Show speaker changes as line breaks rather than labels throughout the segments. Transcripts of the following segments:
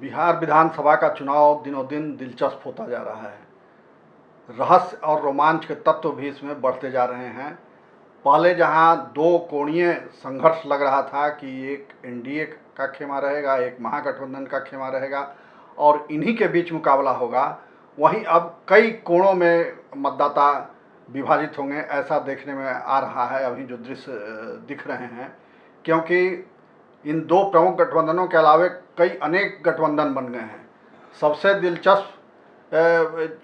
बिहार विधानसभा का चुनाव दिनों दिन दिलचस्प होता जा रहा है। रहस्य और रोमांच के तत्व भी इसमें बढ़ते जा रहे हैं। पहले जहां दो कोणीय संघर्ष लग रहा था कि एक एनडीए का खेमा रहेगा, एक महागठबंधन का खेमा रहेगा और इन्हीं के बीच मुकाबला होगा, वहीं अब कई कोणों में मतदाता विभाजित होंगे, ऐसा देखने में आ रहा है अभी जो दृश्य दिख रहे हैं। क्योंकि इन दो प्रमुख गठबंधनों के अलावे कई अनेक गठबंधन बन गए हैं। सबसे दिलचस्प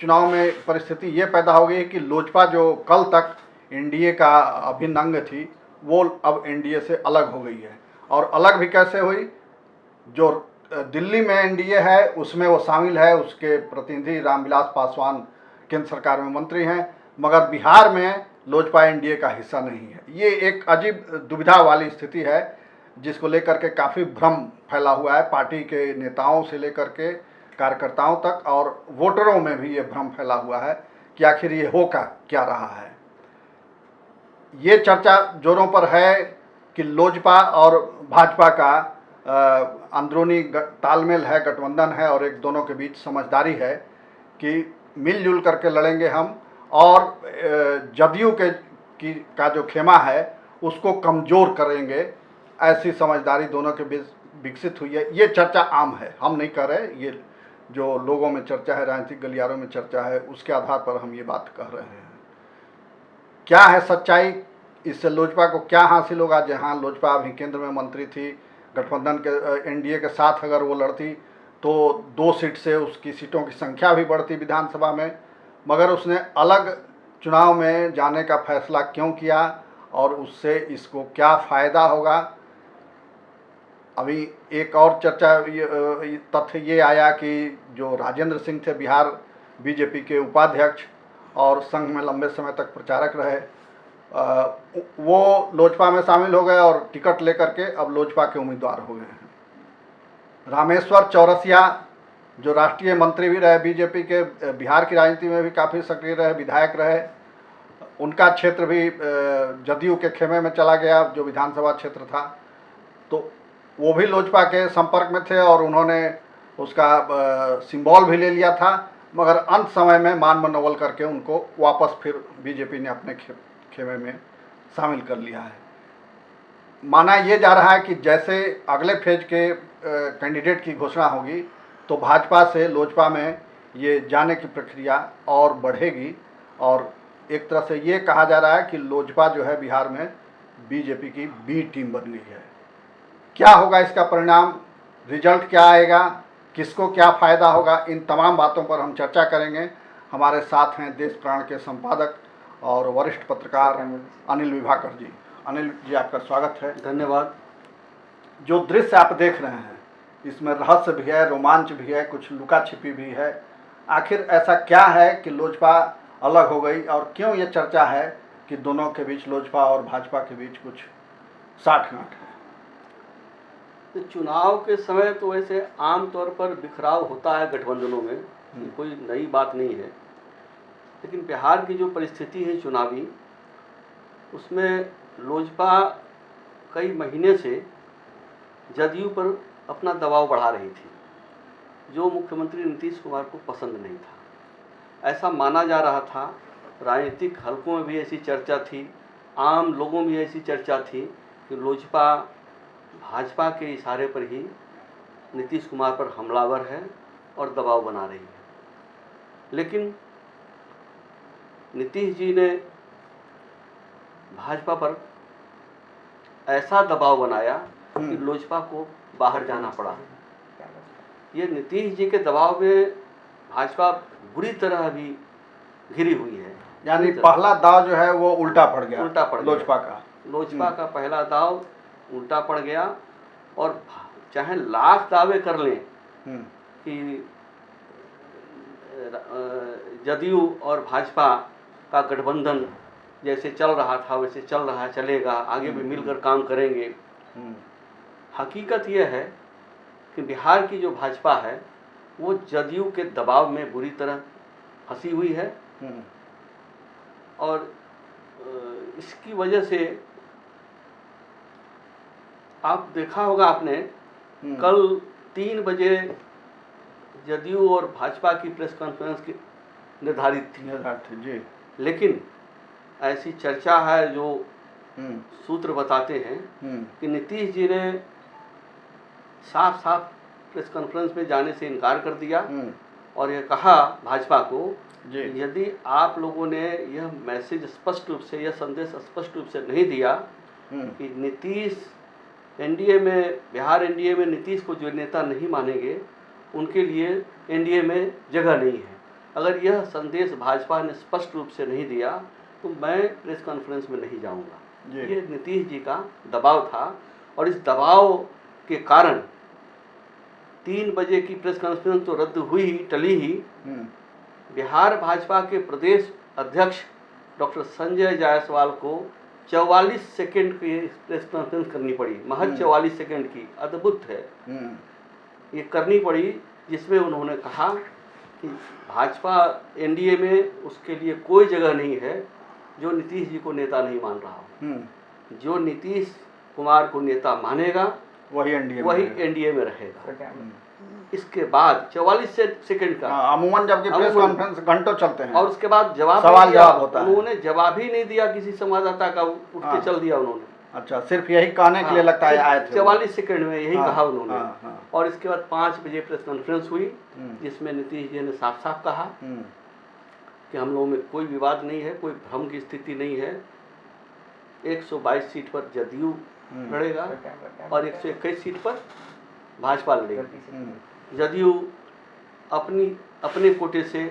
चुनाव में परिस्थिति ये पैदा हो गई कि लोजपा जो कल तक एनडीए का अभिन्न अंग थी, वो अब एनडीए से अलग हो गई है। और अलग भी कैसे हुई? जो दिल्ली में एनडीए है उसमें वो शामिल है, उसके प्रतिनिधि रामविलास पासवान केंद्र सरकार में मंत्री हैं, मगर बिहार में लोजपा एनडीए का हिस्सा नहीं है। ये एक अजीब दुविधा वाली स्थिति है जिसको लेकर के काफ़ी भ्रम फैला हुआ है, पार्टी के नेताओं से लेकर के कार्यकर्ताओं तक, और वोटरों में भी ये भ्रम फैला हुआ है कि आखिर ये हो क्या रहा है। ये चर्चा जोरों पर है कि लोजपा और भाजपा का अंदरूनी तालमेल है, गठबंधन है, और एक दोनों के बीच समझदारी है कि मिलजुल करके लड़ेंगे हम, और जदयू का जो खेमा है उसको कमज़ोर करेंगे। ऐसी समझदारी दोनों के बीच विकसित हुई है। ये चर्चा आम है, हम नहीं कर रहे, ये जो लोगों में चर्चा है, राजनीतिक गलियारों में चर्चा है, उसके आधार पर हम ये बात कह रहे हैं। क्या है सच्चाई? इससे लोजपा को क्या हासिल होगा? जहां लोजपा अभी केंद्र में मंत्री थी, गठबंधन के एनडीए के साथ अगर वो लड़ती तो 2 सीट से उसकी सीटों की संख्या भी बढ़ती विधानसभा में, मगर उसने अलग चुनाव में जाने का फैसला क्यों किया और उससे इसको क्या फ़ायदा होगा? अभी एक और चर्चा तथ्य ये आया कि जो राजेंद्र सिंह थे, बिहार बीजेपी के उपाध्यक्ष और संघ में लंबे समय तक प्रचारक रहे, वो लोजपा में शामिल हो गए और टिकट लेकर के अब लोजपा के उम्मीदवार हो गए हैं। रामेश्वर चौरसिया जो राष्ट्रीय मंत्री भी रहे बीजेपी के, बिहार की राजनीति में भी काफ़ी सक्रिय रहे, विधायक रहे, उनका क्षेत्र भी जदयू के खेमे में चला गया जो विधानसभा क्षेत्र था, तो वो भी लोजपा के संपर्क में थे और उन्होंने उसका सिंबल भी ले लिया था, मगर अंत समय में मान मनोबल करके उनको वापस फिर बीजेपी ने अपने खेमे में शामिल कर लिया है। माना ये जा रहा है कि जैसे अगले फेज के कैंडिडेट की घोषणा होगी तो भाजपा से लोजपा में ये जाने की प्रक्रिया और बढ़ेगी, और एक तरह से ये कहा जा रहा है कि लोजपा जो है बिहार में बीजेपी की बी टीम बन गई है। क्या होगा इसका परिणाम? रिजल्ट क्या आएगा? किसको क्या फ़ायदा होगा? इन तमाम बातों पर हम चर्चा करेंगे। हमारे साथ हैं देश प्राण के संपादक और वरिष्ठ पत्रकार अनिल विभाकर जी। अनिल जी, आपका स्वागत है।
धन्यवाद।
जो दृश्य आप देख रहे हैं इसमें रहस्य भी है, रोमांच भी है, कुछ लुका छिपी भी है। आखिर ऐसा क्या है कि लोजपा अलग हो गई, और क्यों ये चर्चा है कि दोनों के बीच, लोजपा और भाजपा के बीच कुछ साठगांठ है?
तो चुनाव के समय तो वैसे आमतौर पर बिखराव होता है गठबंधनों में, कोई नई बात नहीं है, लेकिन बिहार की जो परिस्थिति है चुनावी, उसमें लोजपा कई महीने से जदयू पर अपना दबाव बढ़ा रही थी, जो मुख्यमंत्री नीतीश कुमार को पसंद नहीं था। ऐसा माना जा रहा था, राजनीतिक हलकों में भी ऐसी चर्चा थी, आम लोगों में भी ऐसी चर्चा थी कि लोजपा भाजपा के इशारे पर ही नीतीश कुमार पर हमलावर है और दबाव बना रही है। लेकिन नीतीश जी ने भाजपा पर ऐसा दबाव बनाया कि लोजपा को बाहर जाना पड़ा। ये नीतीश जी के दबाव में भाजपा बुरी तरह अभी घिरी हुई है।
यानी पहला दाव जो है वो उल्टा पड़ गया
लोजपा का पहला दाव उल्टा पड़ गया, और चाहे लाख दावे कर लें कि जदयू और भाजपा का गठबंधन जैसे चल रहा था वैसे चल रहा है, चलेगा, आगे भी मिलकर काम करेंगे। हकीकत यह है कि बिहार की जो भाजपा है वो जदयू के दबाव में बुरी तरह फंसी हुई है, और इसकी वजह से आप देखा होगा आपने, कल 3 बजे जदयू और भाजपा की प्रेस कॉन्फ्रेंस की निर्धारित थी,
जी।
लेकिन ऐसी चर्चा है जो
हम्म,
सूत्र बताते हैं
हम्म,
कि नीतीश जी ने साफ साफ प्रेस कॉन्फ्रेंस में जाने से इनकार कर दिया
हम्म,
और यह कहा भाजपा को
जी।
कि यदि आप लोगों ने यह मैसेज स्पष्ट रूप से, यह संदेश स्पष्ट रूप से नहीं दिया
हम्म,
कि नीतीश एनडीए में, बिहार एनडीए में नीतीश को जो नेता नहीं मानेंगे उनके लिए एनडीए में जगह नहीं है, अगर यह संदेश भाजपा ने स्पष्ट रूप से नहीं दिया तो मैं प्रेस कॉन्फ्रेंस में नहीं जाऊंगा।
जी।
ये नीतीश जी का दबाव था और इस दबाव के कारण 3 बजे की प्रेस कॉन्फ्रेंस तो रद्द हुई ही, टली ही।
हम्म,
बिहार भाजपा के प्रदेश अध्यक्ष डॉक्टर संजय जायसवाल को 44 सेकंड की प्रेस कॉन्फ्रेंस करनी पड़ी, महज 44 सेकंड की, अद्भुत है। ये करनी पड़ी जिसमें उन्होंने कहा कि भाजपा एनडीए में उसके लिए कोई जगह नहीं है जो नीतीश जी को नेता नहीं मान रहा हो। जो नीतीश कुमार को नेता मानेगा
वही
एनडीए में रहेगा। इसके बाद 44 सेकंड का,
अमूमन जबकि प्रेस कॉन्फ्रेंस घंटों चलते हैं
और उसके बाद
सवाल जवाब होता है।
उन्होंने जवाब ही नहीं दिया किसी संवाददाता का, उठ के चल दिया उन्होंने।
अच्छा, सिर्फ यही कहने के लिए लगता है आए थे
44 सेकंड में यही कहा उन्होंने।
हाँ।
और इसके बाद 5 बजे प्रेस कॉन्फ्रेंस हुई जिसमें नीतीश जी ने साफ साफ कहा कि हम लोगों में कोई विवाद नहीं है, कोई भ्रम की स्थिति नहीं है। 122 सीट पर जदयू लड़ेगा और 121 सीट पर भाजपा लड़ेगी। जदयू अपने कोटे से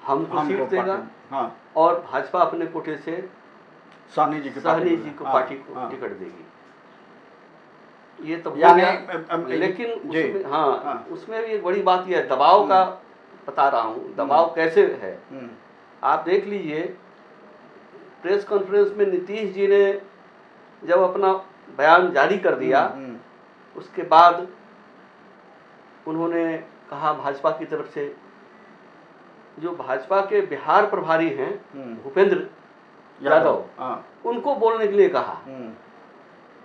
हमको सीट देगा और भाजपा अपने कोटे से सहनी जी को पार्टी को टिकट देगी। ये तो लेकिन उसमें उसमें भी एक बड़ी बात यह है, दबाव का बता रहा हूँ, दबाव कैसे है। आप देख लीजिए, प्रेस कॉन्फ्रेंस में नीतीश जी ने जब अपना बयान जारी कर दिया, उसके बाद उन्होंने कहा भाजपा की तरफ से, जो भाजपा के बिहार प्रभारी हैं भूपेंद्र यादव, उनको बोलने के लिए कहा,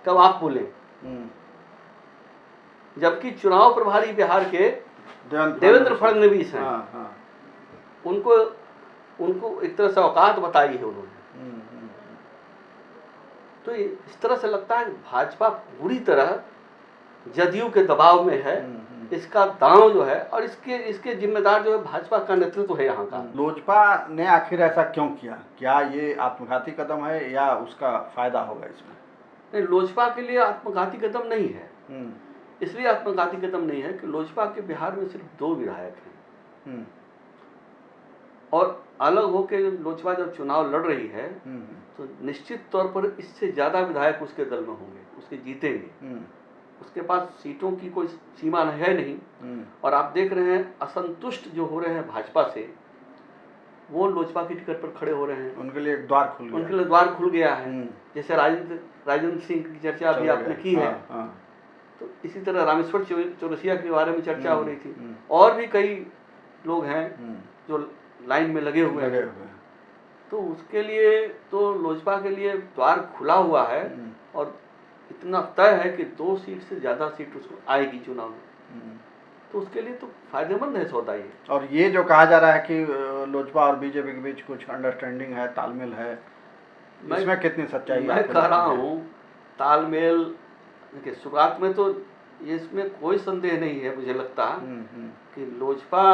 कब आप बोलें। जबकि चुनाव प्रभारी बिहार के देवेंद्र फडणवीस हैं, उनको एक तरह से औकात बताई है उन्होंने। तो इस तरह से लगता है कि भाजपा पूरी तरह जदयू के दबाव में है, इसका दांव जो है, और इसके जिम्मेदार जो है भाजपा का नेतृत्व है यहाँ का।
लोजपा ने आखिर ऐसा क्यों किया? क्या ये आत्मघाती कदम है या उसका फायदा होगा इसमें?
नहीं, लोजपा के लिए आत्मघाती कदम नहीं है। इसलिए आत्मघाती कदम नहीं है कि लोजपा के बिहार में सिर्फ 2 विधायक हैं और अलग होकर लोजपा जब चुनाव लड़ रही है तो निश्चित तौर पर इससे ज्यादा विधायक उसके दल में होंगे, उसके जीतेंगे। उसके पास सीटों की कोई सीमा है नहीं। और आप देख रहे हैं असंतुष्ट जो हो रहे हैं भाजपा से, वो लोजपा की टिकट पर खड़े हो रहे हैं।
उनके लिए द्वार
खुल गया है। जैसे राजेंद्र सिंह की चर्चा भी आपने की है, तो इसी तरह रामेश्वर चौरसिया के बारे में चर्चा हो रही थी। और भी कई लोग हैं जो लाइन में लगे हुए हैं। तो उसके लिए तो लोजपा के लिए द्वार खुला हुआ है और इतना तय है कि 2 सीट से ज़्यादा सीट उसको आएगी चुनाव में। तो उसके लिए तो फायदेमंद है सौदा ये। और
ये जो कहा जा रहा है कि लोजपा और बीजेपी के बीच कुछ अंडरस्टैंडिंग है, तालमेल है, इसमें कितनी सच्चाई है?
मैं कह रहा हूँ तालमेल, देखिए शुरुआत में तो इसमें कोई संदेह नहीं है, मुझे लगता कि लोजपा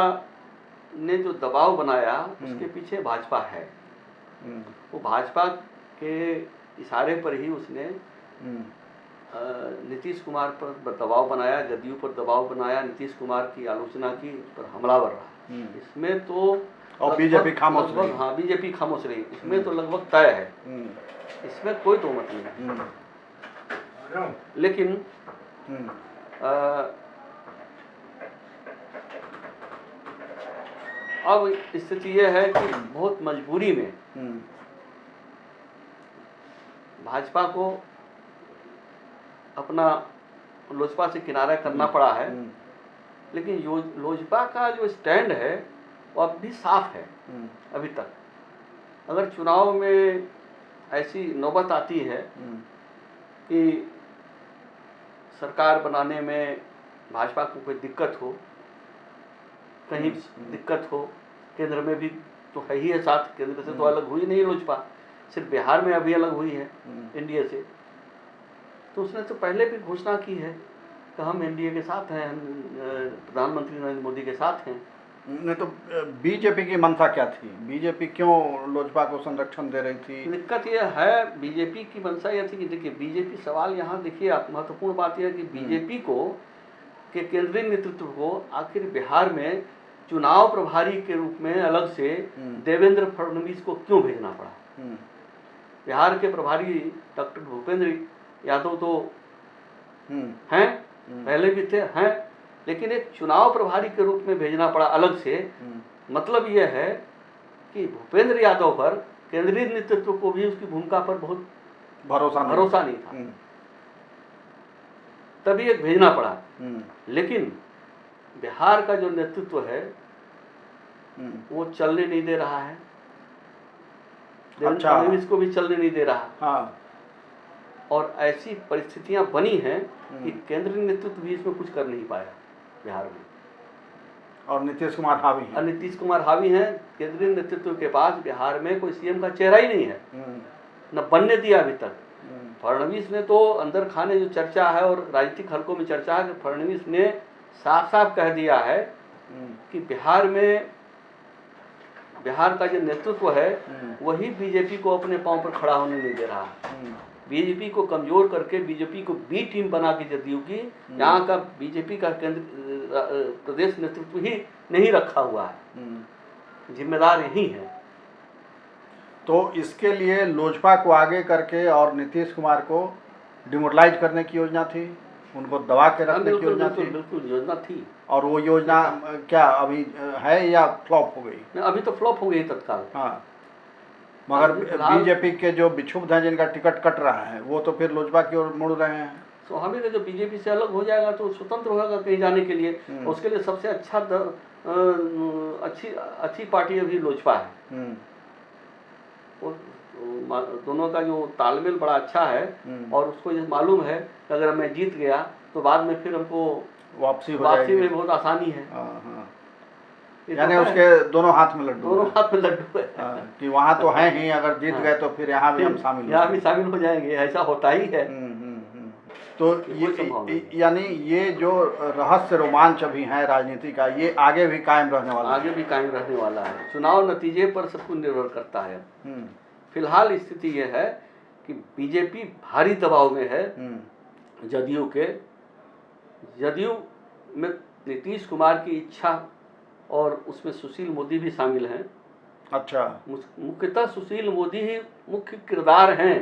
ने जो दबाव बनाया उसके पीछे भाजपा है। वो भाजपा के इशारे पर ही उसने नीतीश कुमार पर दबाव बनाया, जदयू पर दबाव बनाया, नीतीश कुमार की आलोचना की, उस पर हमलावर रहा। इसमें तो
और बीजेपी खामोश रही।
हाँ, बीजेपी खामोश रही, इसमें तो लगभग तय है, इसमें कोई दो मत नहीं है। लेकिन अब स्थिति यह है कि बहुत मजबूरी में भाजपा को अपना लोजपा से किनारा करना पड़ा है। लेकिन लोजपा का जो स्टैंड है वो अब भी साफ है। अभी तक अगर चुनाव में ऐसी नौबत आती है कि सरकार बनाने में भाजपा को कोई दिक्कत हो कहीं दिक्कत हो। केंद्र में भी तो है ही है साथ, केंद्र से तो अलग हुई नहीं लोजपा, सिर्फ बिहार में अभी अलग हुई है एनडीए से। तो उसने तो पहले भी घोषणा की है कि हम एनडीए के साथ हैं, हम प्रधानमंत्री नरेंद्र मोदी के साथ हैं।
नहीं तो बीजेपी की मंशा क्या थी? बीजेपी क्यों लोजपा को संरक्षण दे रही थी?
दिक्कत यह है, बीजेपी की मंशा यह थी कि देखिए बीजेपी, सवाल यहाँ देखिए आप, महत्वपूर्ण बात यह है कि बीजेपी को के केंद्रीय नेतृत्व को आखिर बिहार में चुनाव प्रभारी के रूप में अलग से देवेंद्र फडणवीस को क्यों भेजना पड़ा? बिहार के प्रभारी डॉक्टर भूपेंद्र यादव तो हैं, पहले भी थे, हैं, लेकिन एक चुनाव प्रभारी के रूप में भेजना पड़ा अलग से। मतलब यह है कि भूपेंद्र यादव पर केंद्रीय नेतृत्व को भी उसकी भूमिका पर बहुत भरोसा नहीं था, तभी एक भेजना पड़ा। लेकिन बिहार का जो नेतृत्व है वो चलने नहीं दे रहा है, देवेंद्र फडणवीस को भी चलने नहीं दे रहा।
हाँ।
और ऐसी परिस्थितियां बनी हैं कि केंद्रीय नेतृत्व भी इसमें कुछ कर नहीं पाया बिहार में।
और नीतीश कुमार हावी हैं।
नीतीश कुमार हावी हैं। केंद्रीय नेतृत्व के पास बिहार में कोई सीएम का चेहरा ही नहीं है, न बनने दिया अभी तक। फडणवीस ने तो अंदर खाने जो चर्चा है और राजनीतिक हलकों में चर्चा है कि फडणवीस ने साफ साफ कह दिया है कि बिहार में, बिहार का जो नेतृत्व है वही बीजेपी को अपने पांव पर खड़ा होने नहीं दे रहा है। बीजेपी को कमजोर करके बीजेपी को बी टीम बना के जदयू की, यहाँ का बीजेपी का केंद्र प्रदेश नेतृत्व ही नहीं रखा हुआ है, जिम्मेदार यही है।
तो इसके लिए लोजपा को आगे करके और नीतीश कुमार को डिमोरलाइज करने की योजना थी, उनको दबा के रखने की योजना थी।
बिल्कुल योजना थी।
और वो योजना क्या अभी है या फ्लॉप हो गई?
अभी तो फ्लॉप हो गई तत्काल।
हाँ, मगर बीजेपी के जो विक्षुब्ध हैं, जिनका टिकट कट रहा है, वो तो फिर लोजपा की ओर मुड़ रहे हैं।
स्वाभाविक है, जो बीजेपी से अलग हो जाएगा तो स्वतंत्र होगा कहीं जाने के लिए। उसके लिए सबसे अच्छी पार्टी अभी लोजपा है। और दोनों का जो तालमेल बड़ा अच्छा है और उसको ये मालूम है कि अगर मैं जीत गया तो बाद में फिर हमको वापसी में बहुत आसानी है।
यानी उसके दोनों हाथ में लड्डू
है
कि वहाँ तो है ही, अगर जीत गए तो फिर यहाँ भी हम
शामिल हो जाएंगे, ऐसा होता ही है।
तो ये यानी ये जो रहस्य रोमांच अभी है राजनीति का, ये आगे भी कायम रहने वाला है।
चुनाव नतीजे पर सब कुछ निर्भर करता है। फिलहाल स्थिति यह है कि बीजेपी भारी दबाव में है जदयू के। जदयू में नीतीश कुमार की इच्छा और उसमें सुशील मोदी भी शामिल हैं।
अच्छा,
मुख्यतः सुशील मोदी ही मुख्य किरदार हैं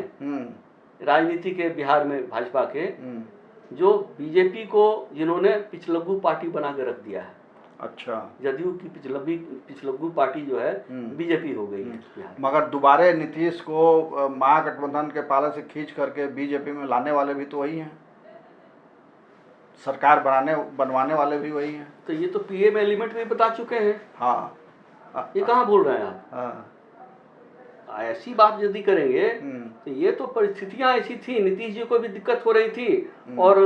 राजनीति के बिहार में भाजपा के, जो बीजेपी को जिन्होंने पिछलग्गू पार्टी बना के रख दिया है।
अच्छा,
जदयू की पिछलग्गू पार्टी जो है बीजेपी हो गई है।
मगर दोबारे नीतीश को महागठबंधन के पाले से खींच करके बीजेपी में लाने वाले भी तो वही हैं, सरकार बनवाने वाले भी वही हैं।
तो ये तो पीएम एलिमेंट में बता चुके हैं।
हाँ,
ये कहाँ बोल रहे हैं आप?
हाँ,
ऐसी बात यदि करेंगे तो ये तो परिस्थितियां ऐसी थी, नीतीश जी को भी दिक्कत हो रही थी और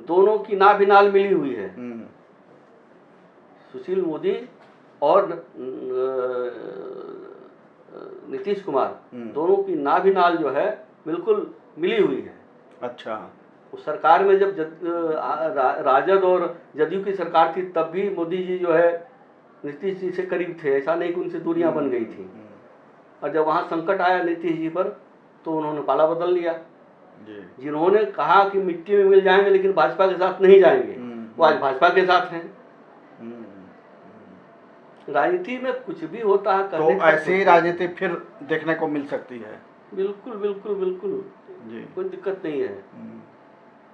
दोनों की नाभिनाल मिली हुई है। सुशील मोदी और नीतीश कुमार दोनों की नाभिनाल जो है बिल्कुल मिली हुई है।
अच्छा,
उस सरकार में जब राजद और जदयू की सरकार थी तब भी मोदी जी जो है नीतीश जी से करीब थे, ऐसा नहीं कि उनसे दूरियां बन गई थी। और जब वहाँ संकट आया नीतीश जी पर तो उन्होंने पाला बदल लिया। जिन्होंने कहा कि मिट्टी में मिल जाएंगे लेकिन भाजपा के साथ नहीं जाएंगे, वो आज भाजपा के साथ हैं। राजनीति में कुछ भी होता है,
तो ऐसी राजनीति फिर देखने को मिल सकती है।
बिल्कुल बिल्कुल बिल्कुल
जी,
कोई दिक्कत नहीं है।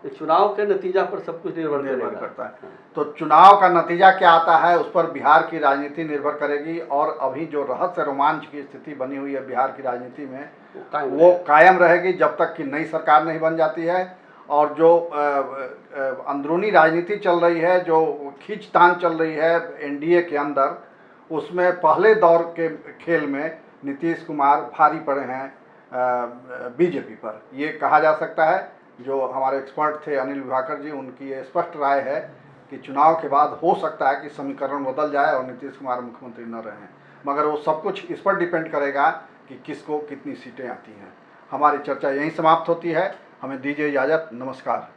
चुनाव के नतीजा पर सब कुछ निर्भर
करता है। तो चुनाव का नतीजा क्या आता है उस पर बिहार की राजनीति निर्भर करेगी। और अभी जो रहस्य रोमांच की स्थिति बनी हुई है बिहार की राजनीति में, वो कायम रहेगी जब तक कि नई सरकार नहीं बन जाती है। और जो अंदरूनी राजनीति चल रही है, जो खींचतान चल रही है एनडीए के अंदर, उसमें पहले दौर के खेल में नीतीश कुमार भारी पड़े हैं बीजेपी पर, ये कहा जा सकता है। जो हमारे एक्सपर्ट थे अनिल विभाकर जी, उनकी ये स्पष्ट राय है कि चुनाव के बाद हो सकता है कि समीकरण बदल जाए और नीतीश कुमार मुख्यमंत्री न रहें, मगर वो सब कुछ इस पर डिपेंड करेगा कि किसको कितनी सीटें आती हैं। हमारी चर्चा यहीं समाप्त होती है। हमें दीजिए इजाज़त। नमस्कार।